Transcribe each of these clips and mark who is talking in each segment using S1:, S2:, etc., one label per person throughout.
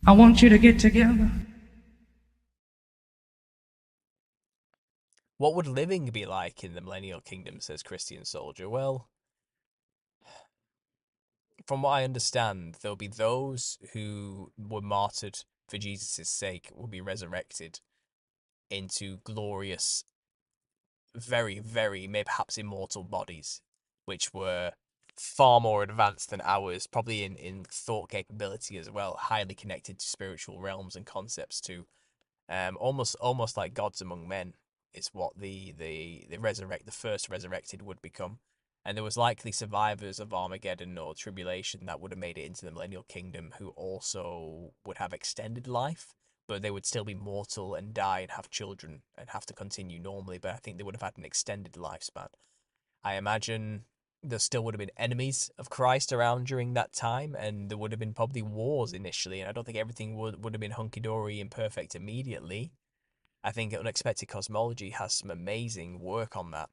S1: I want you to get together.
S2: What would living be like in the Millennial Kingdom, says Christian Soldier? Well, from what I understand, there'll be those who were martyred for Jesus' sake will be resurrected into glorious, very, very, maybe perhaps immortal bodies, which were far more advanced than ours, probably in thought capability as well, highly connected to spiritual realms and concepts too. Almost like gods among men is what the first resurrected would become, and there was likely survivors of Armageddon or tribulation that would have made it into the Millennial Kingdom who also would have extended life, but they would still be mortal and die and have children and have to continue normally. But I think they would have had an extended lifespan. I imagine there still would have been enemies of Christ around during that time, and there would have been probably wars initially, and I don't think everything would have been hunky dory and perfect immediately. I think Unexpected Cosmology has some amazing work on that,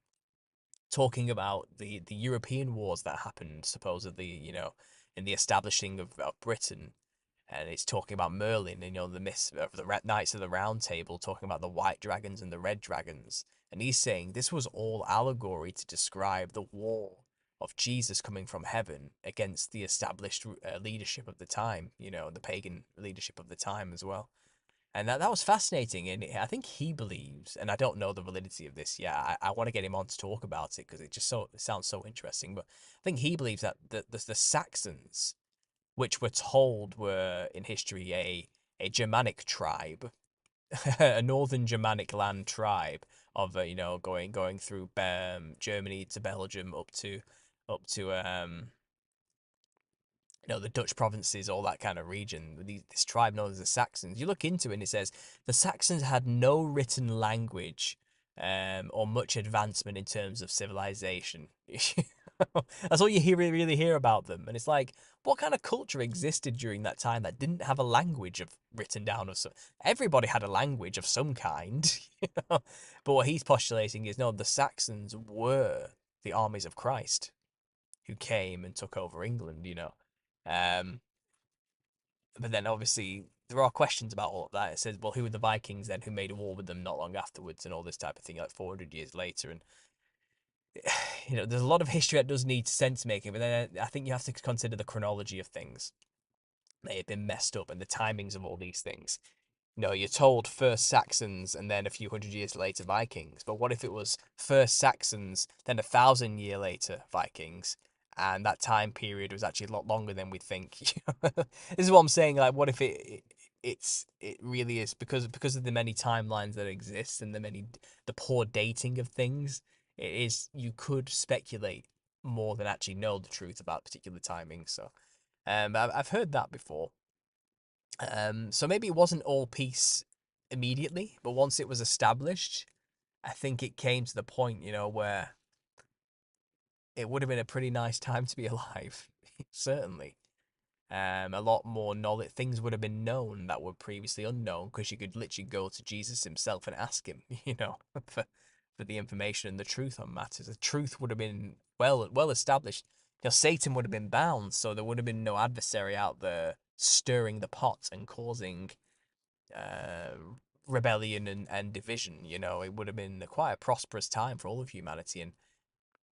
S2: talking about the European wars that happened supposedly, in the establishing of Britain. And it's talking about Merlin and the myths of the Knights of the Round Table, talking about the white dragons and the red dragons. And he's saying this was all allegory to describe the war of Jesus coming from heaven against the established leadership of the time, the pagan leadership of the time as well. And that was fascinating. And I think he believes, and I don't know the validity of this yet. I want to get him on to talk about it because it sounds so interesting. But I think he believes that the Saxons, which we're told were in history a Germanic tribe, a northern Germanic land tribe of going through Germany to Belgium up to the Dutch provinces, all that kind of region. This tribe known as the Saxons. You look into it and it says the Saxons had no written language, or much advancement in terms of civilization. That's all you really hear about them. And it's like, what kind of culture existed during that time that didn't have a language of written down of some? Everybody had a language of some kind, But what he's postulating is no, the Saxons were the armies of Christ who came and took over England. Um, but then obviously there are questions about all of that. It says, well, who were the Vikings then who made a war with them not long afterwards and all this type of thing, like 400 years later? And, there's a lot of history that does need sense making, but then I think you have to consider the chronology of things. They have been messed up and the timings of all these things. You're told first Saxons and then a few hundred years later Vikings. But what if it was first Saxons, then 1,000 year later Vikings, and that time period was actually a lot longer than we think? This is what I'm saying. Like, what if it really is because of the many timelines that exist and the poor dating of things. It is you could speculate more than actually know the truth about particular timings. So, I've heard that before. So maybe it wasn't all peace immediately, but once it was established, I think it came to the point, where it would have been a pretty nice time to be alive. Certainly. A lot more knowledge, things would have been known that were previously unknown because you could literally go to Jesus himself and ask him, for the information and the truth on matters. The truth would have been well established. Satan would have been bound, so there would have been no adversary out there stirring the pot and causing uh, rebellion and division. It would have been quite a prosperous time for all of humanity. And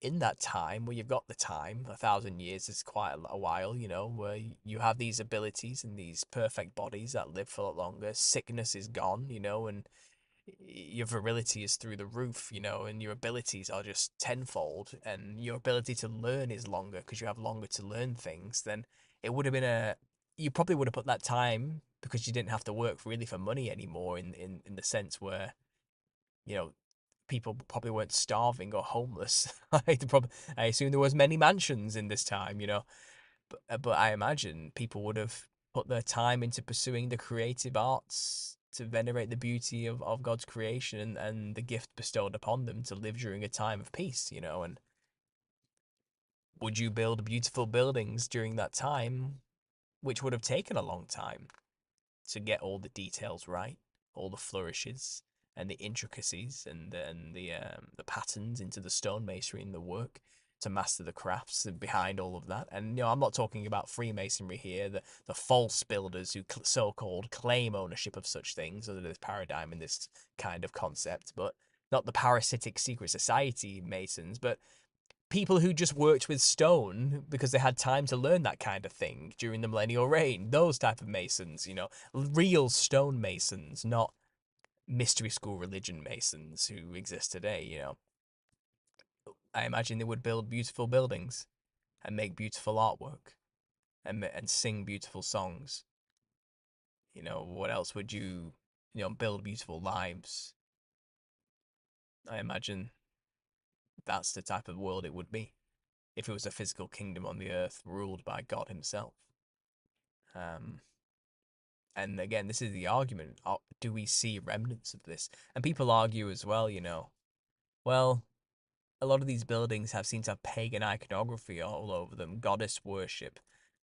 S2: in that time, where you've got the time, 1,000 years is quite a while, where you have these abilities and these perfect bodies that live for a lot longer. Sickness is gone, and your virility is through the roof, and your abilities are just tenfold, and your ability to learn is longer because you have longer to learn things. Then it would have been you probably would have put that time because you didn't have to work really for money anymore in the sense where, you know, people probably weren't starving or homeless. I assume there was many mansions in this time, but I imagine people would have put their time into pursuing the creative arts to venerate the beauty of God's creation and the gift bestowed upon them to live during a time of peace. And would you build beautiful buildings during that time, which would have taken a long time to get all the details right, all the flourishes and the intricacies and the patterns into the stonemasonry and the work? to master the crafts behind all of that. And I'm not talking about Freemasonry here, the false builders who so-called claim ownership of such things under this paradigm and this kind of concept, but not the parasitic secret society Masons, but people who just worked with stone because they had time to learn that kind of thing during the Millennial reign. Those type of Masons, real stone Masons, not mystery school religion Masons who exist today. I imagine they would build beautiful buildings and make beautiful artwork and sing beautiful songs. What else would build beautiful lives? I imagine that's the type of world it would be if it was a physical kingdom on the earth ruled by God himself. Um, and again, this is the argument. Do we see remnants of this? And people argue as well, well, a lot of these buildings seem to have pagan iconography all over them, goddess worship,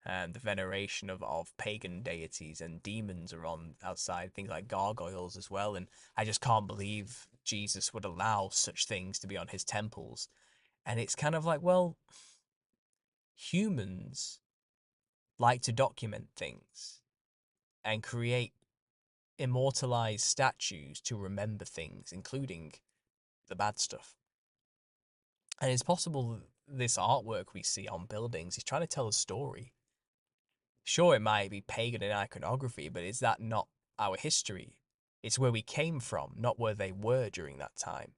S2: and the veneration of pagan deities, and demons are on outside, things like gargoyles as well. And I just can't believe Jesus would allow such things to be on his temples. And it's kind of like, well, humans like to document things and create immortalized statues to remember things, including the bad stuff. And it's possible this artwork we see on buildings is trying to tell a story. Sure, it might be pagan in iconography, but is that not our history? It's where we came from, not where they were during that time.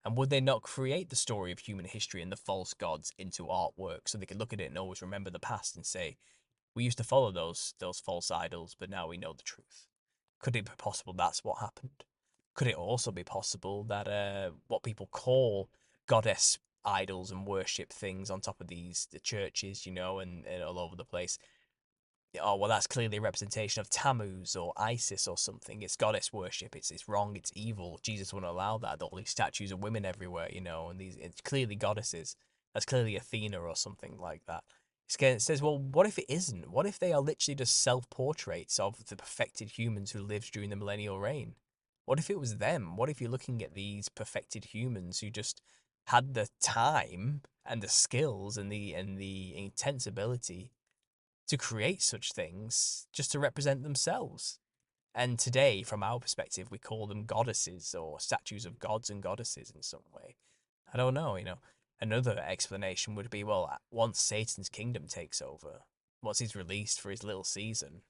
S2: And would they not create the story of human history and the false gods into artwork so they could look at it and always remember the past and say, we used to follow those false idols, but now we know the truth? Could it be possible that's what happened? Could it also be possible that what people call goddess idols and worship things on top of the churches, and all over the place, oh well, that's clearly a representation of Tammuz or Isis or something. It's goddess worship. It's wrong. It's evil. Jesus wouldn't allow that. All these statues of women everywhere, and it's clearly goddesses. That's clearly Athena or something like that. It says, well, what if it isn't? What if they are literally just self-portraits of the perfected humans who lived during the millennial reign? What if it was them? What if you're looking at these perfected humans who just had the time and the skills and the intense ability to create such things just to represent themselves? And today, from our perspective, we call them goddesses or statues of gods and goddesses in some way. I don't know. Another explanation would be, well, once Satan's kingdom takes over, once he's released for his little season,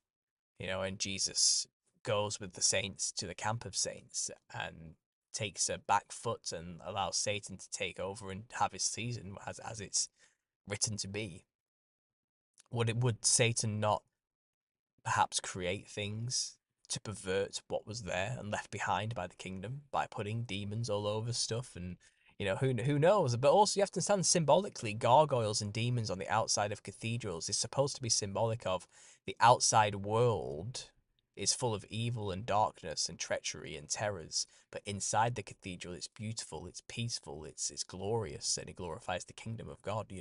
S2: and Jesus goes with the saints to the camp of saints and takes a back foot and allows Satan to take over and have his season as it's written to be. Would Satan not perhaps create things to pervert what was there and left behind by the kingdom by putting demons all over stuff? And who knows? But also you have to understand, symbolically, gargoyles and demons on the outside of cathedrals is supposed to be symbolic of the outside world is full of evil and darkness and treachery and terrors, but inside the cathedral it's beautiful, it's peaceful, it's glorious, and it glorifies the kingdom of God.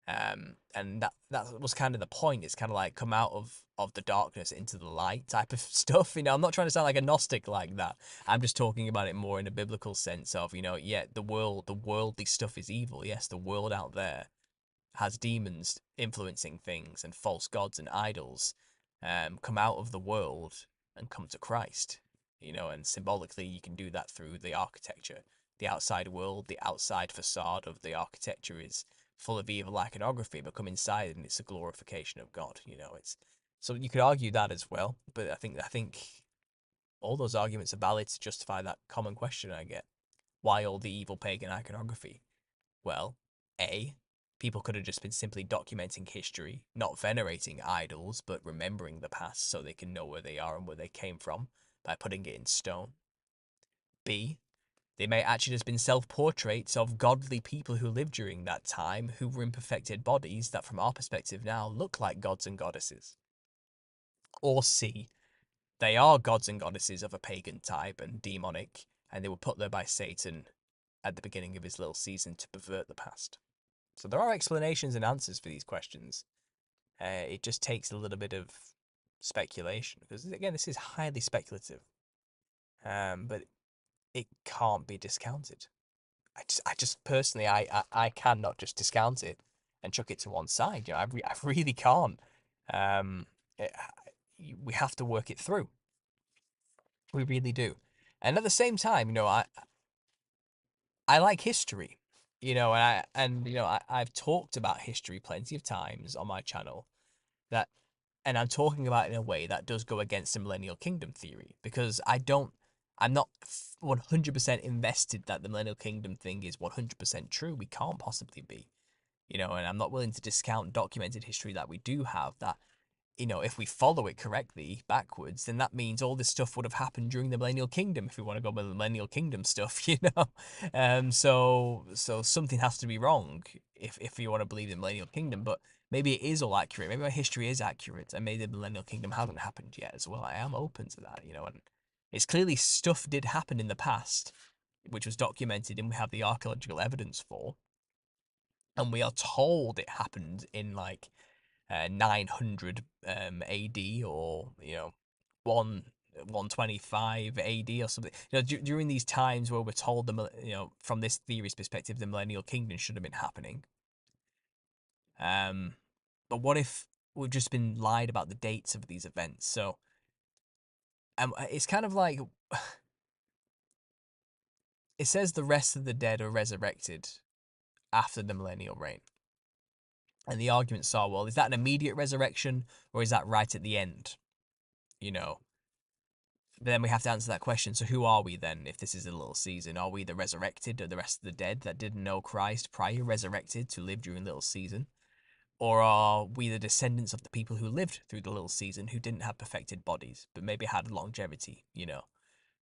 S2: And that was kind of the point. It's kind of like come out of the darkness into the light type of stuff. I'm not trying to sound like a Gnostic like that. I'm just talking about it more in a biblical sense of, yeah, the worldly stuff is evil. Yes, the world out there has demons influencing things and false gods and idols, come out of the world and come to Christ. And symbolically you can do that through the architecture. The outside world, the outside facade of the architecture is full of evil iconography, but come inside and it's a glorification of God. It's so you could argue that as well, but I think all those arguments are valid to justify that common question I get. Why all the evil pagan iconography? Well, A, people could have just been simply documenting history, not venerating idols, but remembering the past so they can know where they are and where they came from by putting it in stone. B, they may actually just been self-portraits of godly people who lived during that time who were in perfected bodies that from our perspective now look like gods and goddesses. Or C, they are gods and goddesses of a pagan type and demonic, and they were put there by Satan at the beginning of his little season to pervert the past. So there are explanations and answers for these questions. It just takes a little bit of speculation, because again, this is highly speculative, but it can't be discounted. I just personally, I cannot just discount it and chuck it to one side. I really can't. Um, it, we have to work it through. We really do. And at the same time, I like history. I've talked about history plenty of times on my channel. That and I'm talking about it in a way that does go against the millennial kingdom theory, because I'm not 100% invested that the millennial kingdom thing is 100% true. We can't possibly be, and I'm not willing to discount documented history that we do have, that if we follow it correctly backwards, then that means all this stuff would have happened during the Millennial Kingdom, if we want to go by the Millennial Kingdom stuff, So something has to be wrong if you want to believe the Millennial Kingdom, but maybe it is all accurate. Maybe our history is accurate, and maybe the Millennial Kingdom hasn't happened yet as well. I am open to that, and it's clearly stuff did happen in the past, which was documented, and we have the archaeological evidence for, and we are told it happened in like 900 AD, or 1 125 AD or something. During these times where we're told from this theory's perspective, the Millennial Kingdom should have been happening. Um, but what if we've just been lied about the dates of these events? So it's kind of like it says the rest of the dead are resurrected after the millennial reign. And the arguments are, well, is that an immediate resurrection, or is that right at the end? You know, But then we have to answer that question. So who are we then, if this is a little season? Are we the resurrected, or the rest of the dead that didn't know Christ prior, resurrected to live during little season? Or are we the descendants of the people who lived through the little season, who didn't have perfected bodies, but maybe had longevity?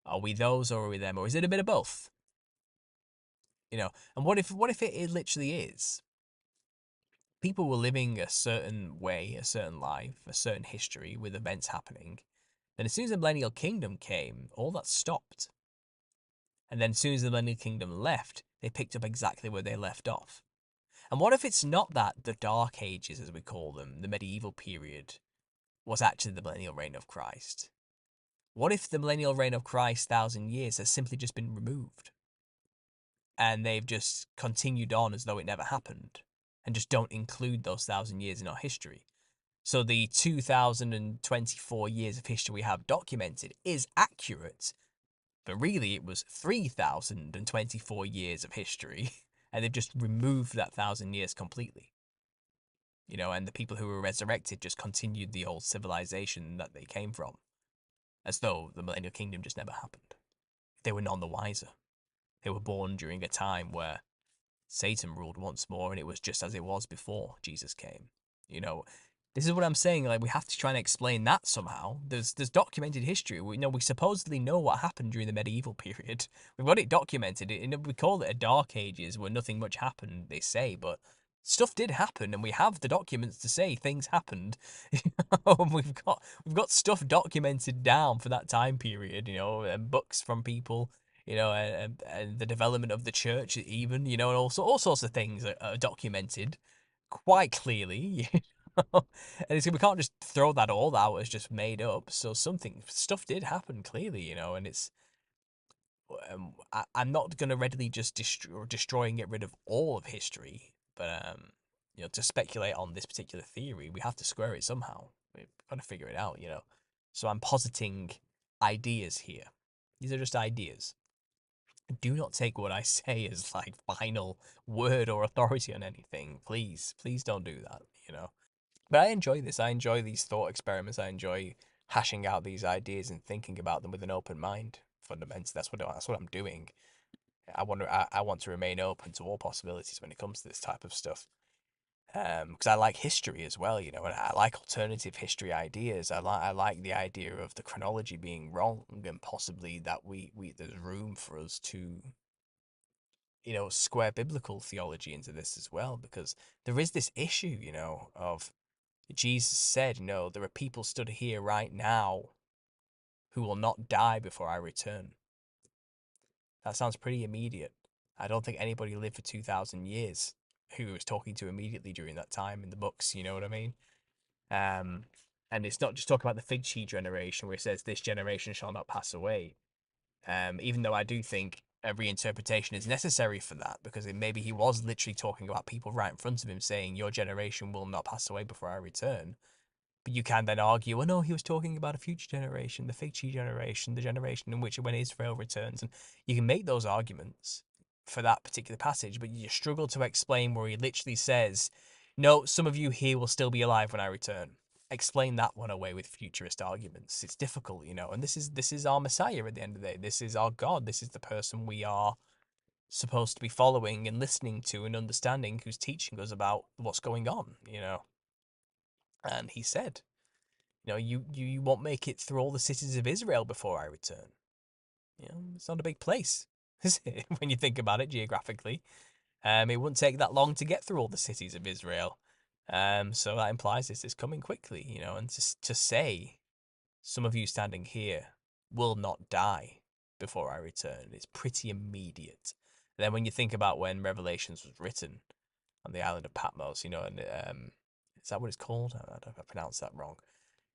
S2: Are we those, or are we them? Or is it a bit of both? And what if it literally is? People were living a certain way, a certain life, a certain history with events happening. Then as soon as the millennial kingdom came, all that stopped. And then as soon as the Millennial Kingdom left, they picked up exactly where they left off. And what if it's not that the Dark Ages, as we call them, the medieval period, was actually the millennial reign of Christ? What if the millennial reign of Christ, 1,000 years, has simply just been removed? And they've just continued on as though it never happened, and just don't include those 1,000 years in our history. So the 2024 years of history we have documented is accurate, but really it was 3,024 years of history, and they've just removed that 1,000 years completely. And the people who were resurrected just continued the old civilization that they came from, as though the Millennial Kingdom just never happened. They were none the wiser. They were born during a time where Satan ruled once more, and it was just as it was before Jesus came. You know, this is what I'm saying. Like, we have to try and explain that somehow. There's documented history. We supposedly know what happened during the medieval period. We've got it documented. We call it a Dark Ages, where nothing much happened, they say, but stuff did happen, and we have the documents to say things happened. We've got stuff documented down for that time period. And books from people. And the development of the church, even, and also all sorts of things are documented quite clearly. And we can't just throw that all out as just made up. So stuff did happen clearly, and I'm not going to readily just destroy and get rid of all of history, but to speculate on this particular theory, we have to square it somehow. We've got to figure it out. So I'm positing ideas here. These are just ideas. Do not take what I say as like final word or authority on anything. Please don't do that. But I enjoy this. I enjoy these thought experiments. I enjoy hashing out these ideas and thinking about them with an open mind. Fundamentally, that's what I'm doing. I want to remain open to all possibilities when it comes to this type of stuff. Because I like history as well, and I like alternative history ideas. I like the idea of the chronology being wrong, and possibly that we there's room for us to square biblical theology into this as well, because there is this issue, of Jesus said, there are people stood here right now who will not die before I return. That sounds pretty immediate. I don't think anybody lived for 2,000 years who was talking to immediately during that time in the books, you know what I mean? And it's not just talking about the fig tree generation where it says this generation shall not pass away. Even though I do think a reinterpretation is necessary for that, because maybe he was literally talking about people right in front of him saying, your generation will not pass away before I return. But you can then argue, well, no, he was talking about a future generation, the fig tree generation, the generation in which when Israel returns. And you can make those arguments for that particular passage, but you struggle to explain where he literally says, no, some of you here will still be alive when I return. Explain that one away with futurist arguments. It's difficult, and this is our Messiah at the end of the day. This is our God. This is the person we are supposed to be following and listening to and understanding, who's teaching us about what's going on. And he said, you won't make it through all the cities of Israel before I return. It's not a big place, is it? When you think about it geographically, it wouldn't take that long to get through all the cities of Israel. So that implies this is coming quickly, and to say some of you standing here will not die before I return is pretty immediate. And then when you think about when Revelations was written on the island of Patmos, and is that what it's called? I don't know if I pronounced that wrong.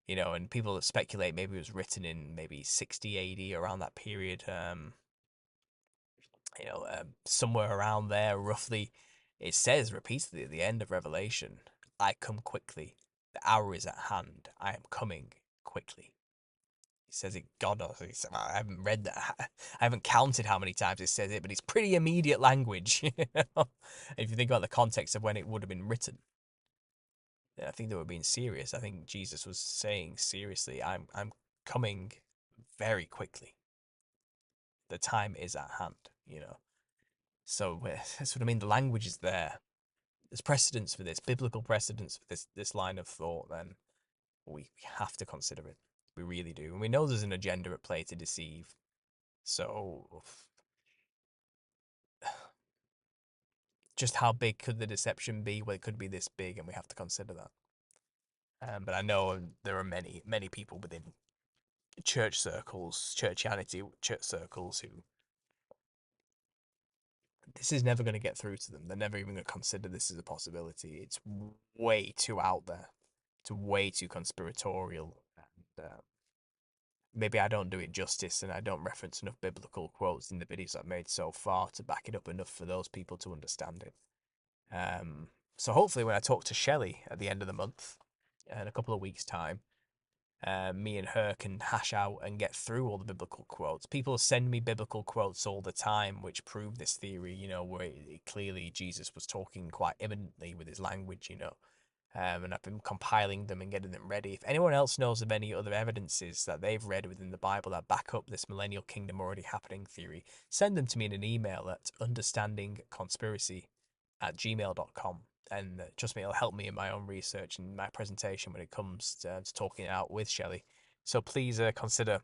S2: And people that speculate maybe it was written in maybe 60 AD, around that period. Somewhere around there, roughly. It says repeatedly at the end of Revelation, I come quickly. The hour is at hand. I am coming quickly. He says it, God knows. I haven't read that. I haven't counted how many times it says it, but it's pretty immediate language. If you think about the context of when it would have been written, I think they were being serious. I think Jesus was saying seriously, I'm coming very quickly. The time is at hand. So that's what I mean. The language is there. There's precedence for this, biblical precedence for this line of thought. Then we have to consider it. We really do. And we know there's an agenda at play to deceive. So just how big could the deception be? Well, it could be this big, and we have to consider that. But I know there are many, many people within church circles, church circles, who this is never going to get through to them. They're never even going to consider this as a possibility. It's way too out there. It's way too conspiratorial. And maybe I don't do it justice, and I don't reference enough biblical quotes in the videos I've made so far to back it up enough for those people to understand it. So hopefully when I talk to Shelley at the end of the month, in a couple of weeks' time, me and her can hash out and get through all the biblical quotes. People send me biblical quotes all the time which prove this theory, where clearly Jesus was talking quite imminently with his language, and I've been compiling them and getting them ready. If anyone else knows of any other evidences that they've read within the Bible that back up this millennial kingdom already happening theory, send them to me in an email at understandingconspiracy@gmail.com. And trust me, it'll help me in my own research and my presentation when it comes to talking it out with Shelley. So please consider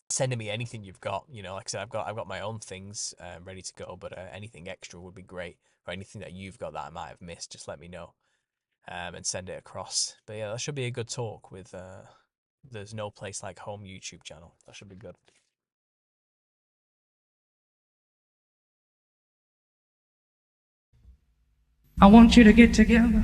S2: sending me anything you've got. Like I said, I've got my own things ready to go, but anything extra would be great. Or anything that you've got that I might have missed, just let me know and send it across. But yeah, that should be a good talk with There's No Place Like Home YouTube channel. That should be good.
S1: I want you to get together